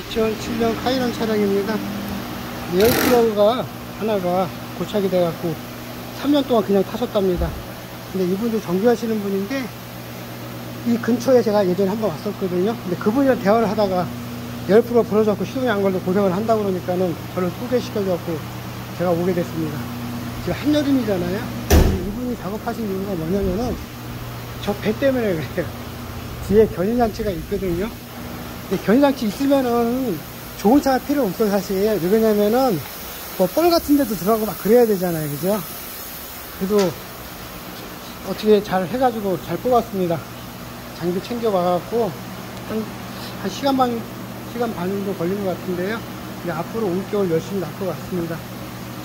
2007년 카이런 차량입니다. 에어쿨러가 하나가 고착이 돼갖고 3년 동안 그냥 타셨답니다. 근데 이분도 정비하시는 분인데 이 근처에 제가 예전에 한번 왔었거든요. 근데 그분이랑 대화를 하다가 에어쿨러 부러져갖고 시동이 안 걸려 고생을 한다고 그러니까는 저를 소개시켜줘갖고 제가 오게 됐습니다. 지금 한여름이잖아요. 이분이 작업하신 이유가 뭐냐면은 저 배 때문에 그래요. 뒤에 견인장치가 있거든요. 근데 견인장치 있으면은 좋은 차가 필요 없어 사실. 왜 그러냐면은 뭐 뻘 같은 데도 들어가고 막 그래야 되잖아요. 그죠? 그래도 어떻게 잘 해가지고 잘 뽑았습니다. 장비 챙겨와갖고 한 시간 반 정도 걸린 것 같은데요. 이제 앞으로 올겨울 열심히 날 것 같습니다.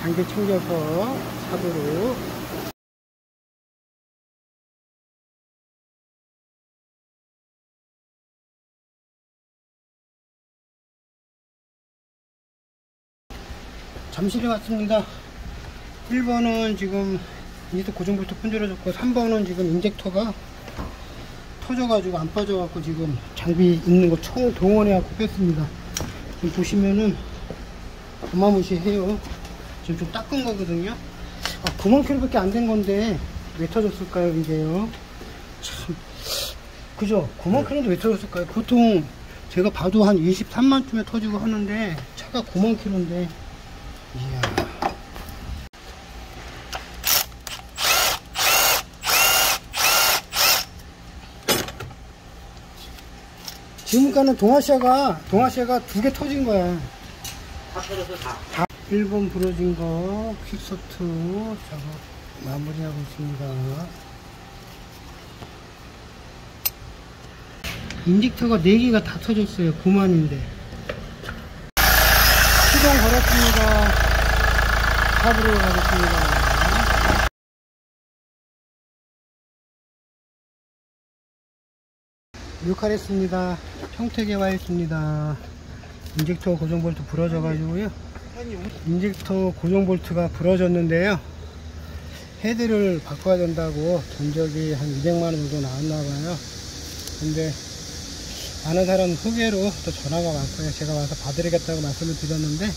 장비 챙겨서 사도록. 잠실에 왔습니다. 1번은 지금 인젝터 고정볼트 분절해줬고 3번은 지금 인젝터가 터져가지고 안 빠져갖고 지금 장비 있는 거 총 동원해갖고 뺐습니다. 지금 보시면은 어마무시해요. 지금 좀 닦은 거거든요. 9만 km 밖에 안 된 건데 왜 터졌을까요 이게요? 참 그죠? 9만 km인데 왜 터졌을까요? 보통 제가 봐도 한 23만쯤에 터지고 하는데 차가 9만 km인데 이야. 지금까지는 동아시아가 2개 터진 거야. 다 터졌어, 다. 1번 부러진 거 퀵서트 작업 마무리하고 있습니다. 인젝터가 4개가 다 터졌어요. 9만인데. 시동 걸었습니다. 탑으로 가겠습니다. 뉴칼했습니다. 평택에 와 있습니다. 인젝터 고정볼트 부러져 가지고요. 인젝터 고정볼트가 부러졌는데요. 헤드를 바꿔야 된다고 견적이 한 200만원 정도 나왔나봐요. 근데 아는 사람 소개로 또 전화가 왔어요. 제가 와서 봐드리겠다고 말씀을 드렸는데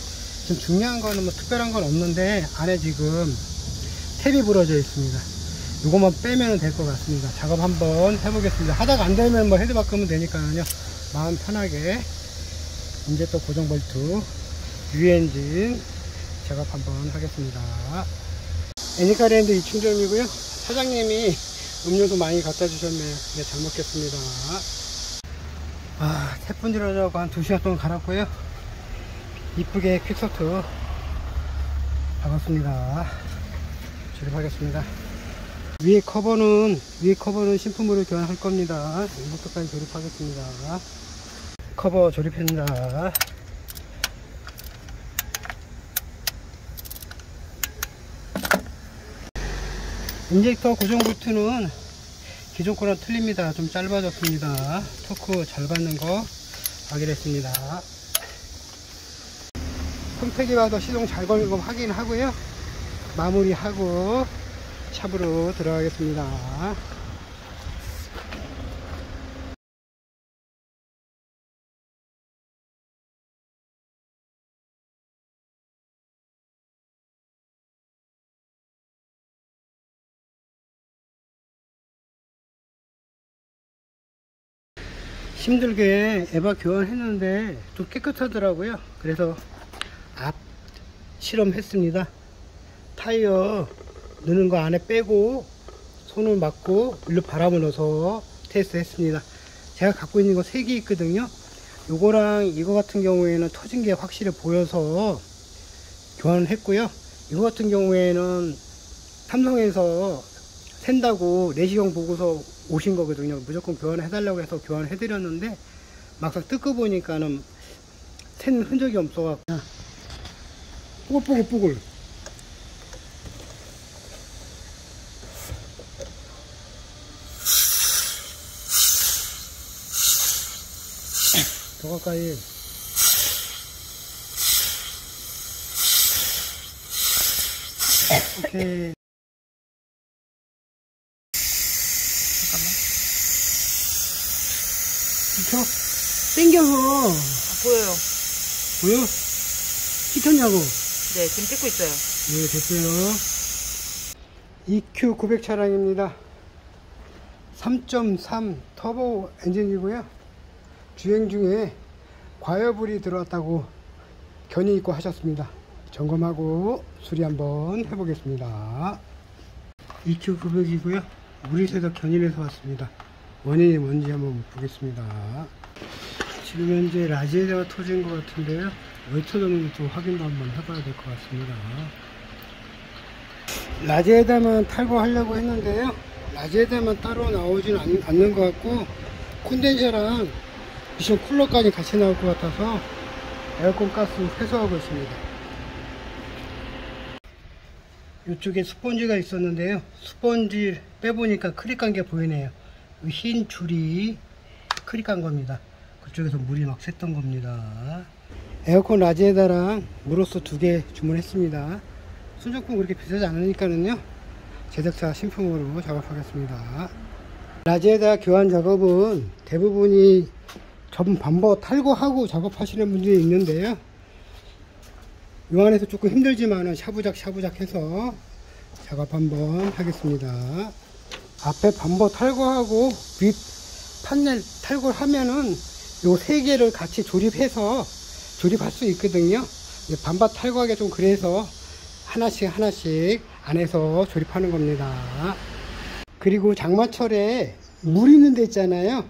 지금 중요한 거는 뭐 특별한 건 없는데 안에 지금 탭이 부러져 있습니다. 이것만 빼면 될 것 같습니다. 작업 한번 해보겠습니다. 하다가 안 되면 뭐 헤드 바꾸면 되니까요. 마음 편하게 인젝터 고정볼트 유엔진 작업 한번 하겠습니다. 애니카랜드 이충점이고요. 사장님이 음료도 많이 갖다 주셨네요. 네, 잘 먹겠습니다. 탭 분질러져서 한 2시간 동안 갈았고요. 이쁘게 퀵서트 박았습니다. 조립하겠습니다. 위에 커버는 신품으로 교환할 겁니다. 이것도까지 조립하겠습니다. 커버 조립합니다. 인젝터 고정 볼트는 기존 거랑 틀립니다. 좀 짧아졌습니다. 토크 잘 받는 거 확인했습니다. 평택에 와서 시동 잘 걸린 거 확인하고요. 마무리하고 샵으로 들어가겠습니다. 힘들게 에바 교환했는데 좀 깨끗하더라고요. 그래서 앞 실험했습니다. 타이어 넣는 거 안에 빼고 손을 막고 일로 바람을 넣어서 테스트 했습니다. 제가 갖고 있는 거 3개 있거든요. 요거랑 이거 같은 경우에는 터진 게 확실히 보여서 교환을 했고요. 이거 같은 경우에는 삼성에서 샌다고 내시경 보고서 오신 거거든요. 무조건 교환을 해달라고 해서 교환을 해드렸는데 막상 뜯고 보니까는 샌 흔적이 없어갖고 뽀글뽀글 더 가까이. 오케이. 잠깐만. 이렇게 당겨서 보여요. 보여? 찍혔냐고? 네, 지금 찍고 있어요. 네, 됐어요. EQ900 차량입니다. 3.3 터보 엔진이고요. 주행 중에 과열불이 들어왔다고 견의 있고 하셨습니다. 점검하고 수리 한번 해보겠습니다. EQ900이고요. 물이 새서 견인해서 왔습니다. 원인이 뭔지 한번 보겠습니다. 지금 현재 라지에다가 터진 것 같은데요. 왜 터졌는지 좀 확인도 한번 해봐야 될 것 같습니다. 라지에다만 탈거하려고 했는데요. 라지에다만 따로 나오진 않는 것 같고 콘덴서랑 미션 쿨러까지 같이 나올 것 같아서 에어컨 가스 회수하고 있습니다. 이쪽에 스펀지가 있었는데요. 스펀지 빼보니까 크랙 간 게 보이네요. 흰 줄이 크랙 간 겁니다. 그쪽에서 물이 막 샜던 겁니다. 에어컨 라지에다랑 물호스 2개 주문했습니다. 순정품 그렇게 비싸지 않으니까는요, 제작사 신품으로 작업하겠습니다. 라지에다 교환 작업은 대부분이 전 범버 탈거하고 작업하시는 분들이 있는데요. 요 안에서 조금 힘들지만은 샤부작 해서 작업 한번 하겠습니다. 앞에 범버 탈거하고 윗 판넬 탈거를 하면은 요 3개를 같이 조립해서 조립할 수 있거든요. 반바 탈거하기 좀 그래서 하나씩 안에서 조립하는 겁니다. 그리고 장마철에 물 있는 데 있잖아요.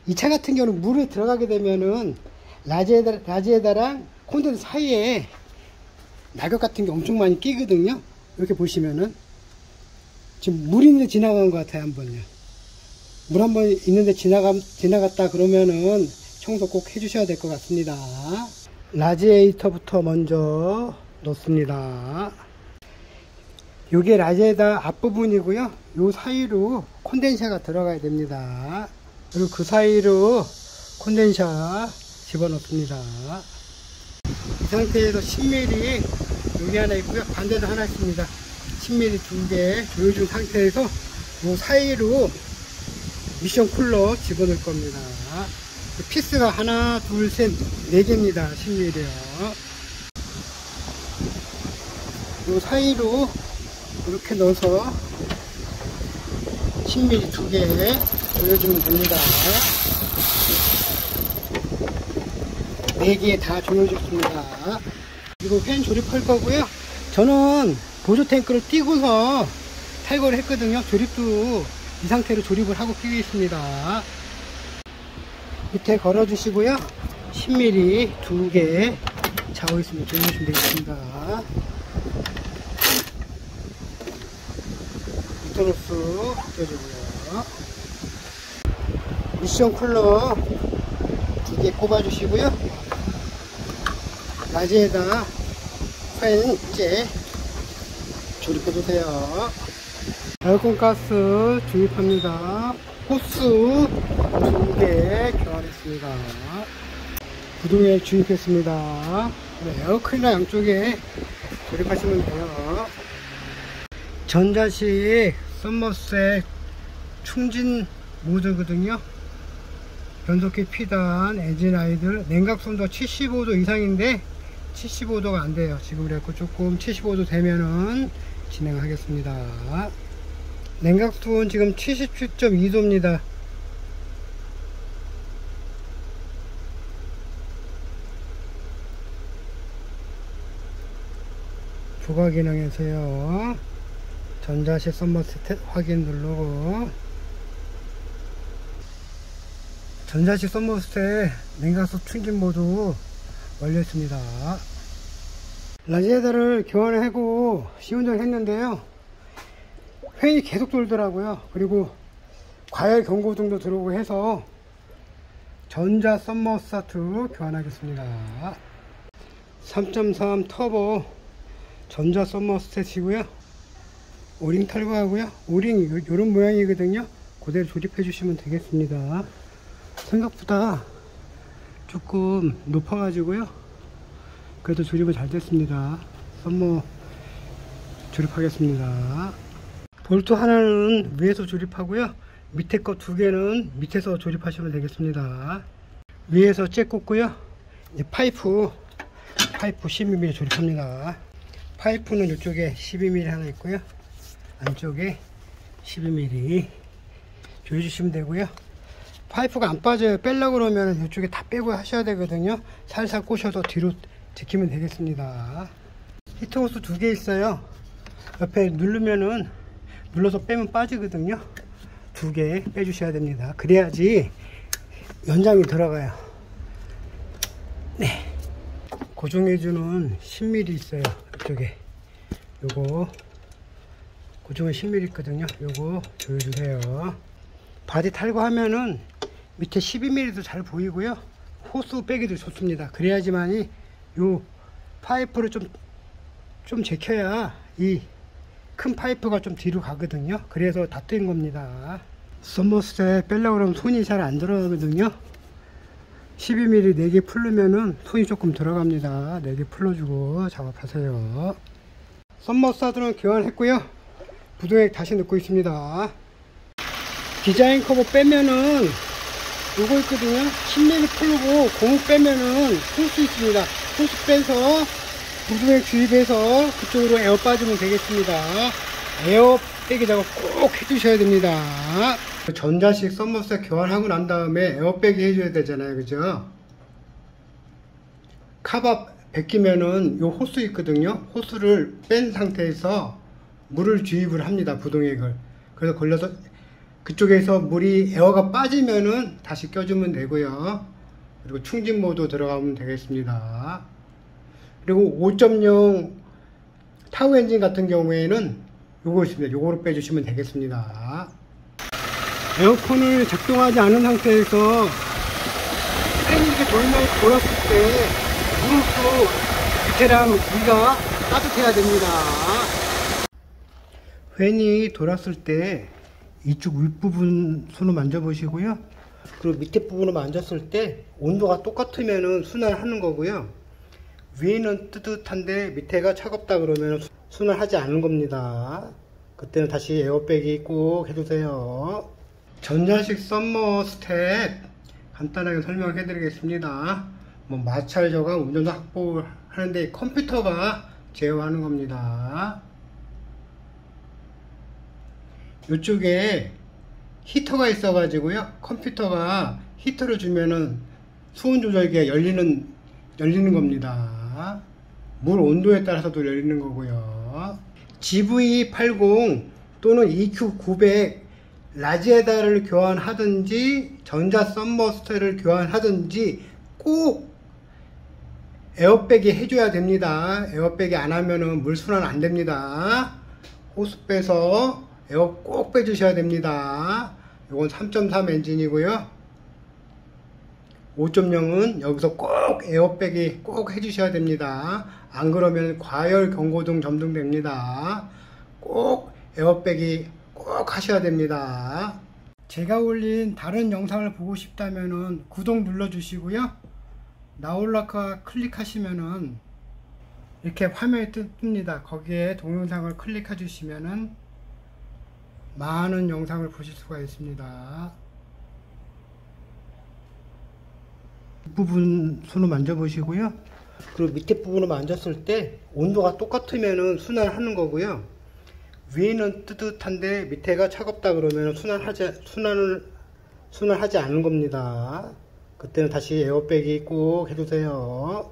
이 차 같은 경우는 물에 들어가게 되면은 라지에다랑 콘덴서 사이에 낙엽 같은 게 엄청 많이 끼거든요. 이렇게 보시면은 지금 물 있는데 지나간 것 같아요. 한번요. 물 한번 있는데 지나갔다 그러면은 청소 꼭 해주셔야 될 것 같습니다. 라지에이터부터 먼저 넣습니다. 요게 라지에다 앞부분이고요. 요 사이로 콘덴서가 들어가야 됩니다. 그리고 그 사이로 콘덴서 집어넣습니다. 이 상태에서 10mm 여기 하나 있고요. 반대도 하나 있습니다. 10mm 2개 조여준 상태에서 요 사이로 미션 쿨러 집어넣을 겁니다. 피스가 하나, 둘, 셋, 4개입니다. 10mm요. 요 사이로 이렇게 넣어서 10mm 2개 조여주면 됩니다. 4개 다 조여줬습니다. 그리고 팬 조립할 거고요. 저는 보조 탱크를 띄고서 탈거를 했거든요. 조립도 이 상태로 조립을 하고 끼겠습니다. 밑에 걸어 주시고요. 10mm 2개 자고 있으면 조여주시면 되겠습니다. 미터로스 껴주고요. 미션 쿨러 2개 꼽아 주시고요. 라지에다 팬째 조립해 주세요. 에어컨 가스 주입합니다. 호스 2개 교환했습니다. 구동에 주입했습니다. 에어컨이나 양쪽에 조립하시면 돼요. 전자식 썸머셋 충진 모드거든요. 변속기 피단, 엔진 아이들, 냉각수온도 75도 이상인데 75도가 안 돼요. 지금 그래갖고 조금 75도 되면은 진행하겠습니다. 냉각수온 지금 77.2도입니다. 부가 기능에서요. 전자식 썸머셋 확인 누르고, 전자식 썸머셋 냉각수 충진 모드 완료했습니다. 라지에다를 교환을 하고 시운전을 했는데요. 팬이 계속 돌더라고요. 그리고 과열 경고등도 들어오고 해서 전자 썸머스타트 교환하겠습니다. 3.3 터보 전자 썸머스탯이고요. 오링 탈거하고요. 오링 요런 모양이거든요. 그대로 조립해 주시면 되겠습니다. 생각보다 조금 높아 가지고요. 그래도 조립은 잘 됐습니다. 썸머 조립하겠습니다. 볼트 하나는 위에서 조립하고요. 밑에 거 2개는 밑에서 조립하시면 되겠습니다. 위에서 잭 꽂고요. 이제 파이프 파이프 12mm 조립합니다. 파이프는 이쪽에 12mm 하나 있고요, 안쪽에 12mm 조여주시면 되고요. 파이프가 안 빠져요. 빼려고 그러면 이쪽에 다 빼고 하셔야 되거든요. 살살 꼬셔서 뒤로 제끼면 되겠습니다. 히트호스 2개 있어요. 옆에 누르면은, 눌러서 빼면 빠지거든요. 2개 빼주셔야 됩니다. 그래야지 연장이 들어가요. 네, 고정해주는 10mm 있어요. 이쪽에 요거 고정은 10mm 있거든요. 요거 조여주세요. 바디 탈거하면은 밑에 12mm도 잘 보이고요, 호스 빼기도 좋습니다. 그래야지만이 요 파이프를 좀 제껴야 이 큰 파이프가 좀 뒤로 가거든요. 그래서 다 뜬 겁니다. 썸머스에 빼려고 그러면 손이 잘 안 들어가거든요. 12mm 4개 풀르면은 손이 조금 들어갑니다. 4개 풀러주고 작업하세요. 썸머스들은 교환했고요, 부동액 다시 넣고 있습니다. 디자인 커버 빼면은 요거 있거든요. 10mm 풀고 고무 빼면은 호스 있습니다. 호스 빼서 부동액 주입해서 그쪽으로 에어 빠지면 되겠습니다. 에어 빼기 작업 꼭 해주셔야 됩니다. 전자식 썸머스 교환하고 난 다음에 에어 빼기 해줘야 되잖아요, 그죠? 카바 벗기면은 요 호스 있거든요. 호스를 뺀 상태에서 물을 주입을 합니다, 부동액을. 그래서 걸려서 그쪽에서 물이 에어가 빠지면은 다시 껴주면 되고요. 그리고 충진 모드 들어가면 되겠습니다. 그리고 5.0 타우 엔진 같은 경우에는 요거 있습니다. 요거로 빼주시면 되겠습니다. 에어컨을 작동하지 않은 상태에서 땡기게 돌았을 때 무릎도 밑에랑 위가 따뜻해야 됩니다. 팬이 돌았을 때 이쪽 윗부분 손으로 만져보시고요. 그리고 밑에 부분을 만졌을 때 온도가 똑같으면 순환하는 거고요. 위에는 뜨뜻한데 밑에가 차갑다 그러면 순환하지 않은 겁니다. 그때는 다시 에어백이 꼭 해주세요. 전자식 썸머 스텝 간단하게 설명해 드리겠습니다. 뭐 마찰 저감, 운전도 확보하는데 컴퓨터가 제어하는 겁니다. 이쪽에 히터가 있어 가지고요, 컴퓨터가 히터를 주면은 수온 조절기가 열리는 겁니다. 물 온도에 따라서도 열리는 거고요. GV80 또는 EQ900 라지에다를 교환하든지 전자 썸머스터를 교환하든지 꼭 에어백이 해줘야 됩니다. 에어백이 안 하면은 물 순환 안 됩니다. 호스 빼서 에어 꼭 빼주셔야 됩니다. 이건 3.3 엔진이고요. 5.0은 여기서 꼭 에어백이 꼭 해주셔야 됩니다. 안 그러면 과열 경고등 점등됩니다. 꼭 에어백이 꼭 하셔야 됩니다. 제가 올린 다른 영상을 보고 싶다면은 구독 눌러주시고요. 나올라카 클릭하시면은 이렇게 화면이 뜹니다. 거기에 동영상을 클릭해 주시면은 많은 영상을 보실 수가 있습니다. 뒷부분 손으로 만져보시고요. 그리고 밑에 부분을 만졌을 때 온도가 똑같으면 순환하는 거고요. 위에는 뜨뜻한데 밑에가 차갑다 그러면 순환하지 않은 겁니다. 그때는 다시 에어백이 꼭 해주세요.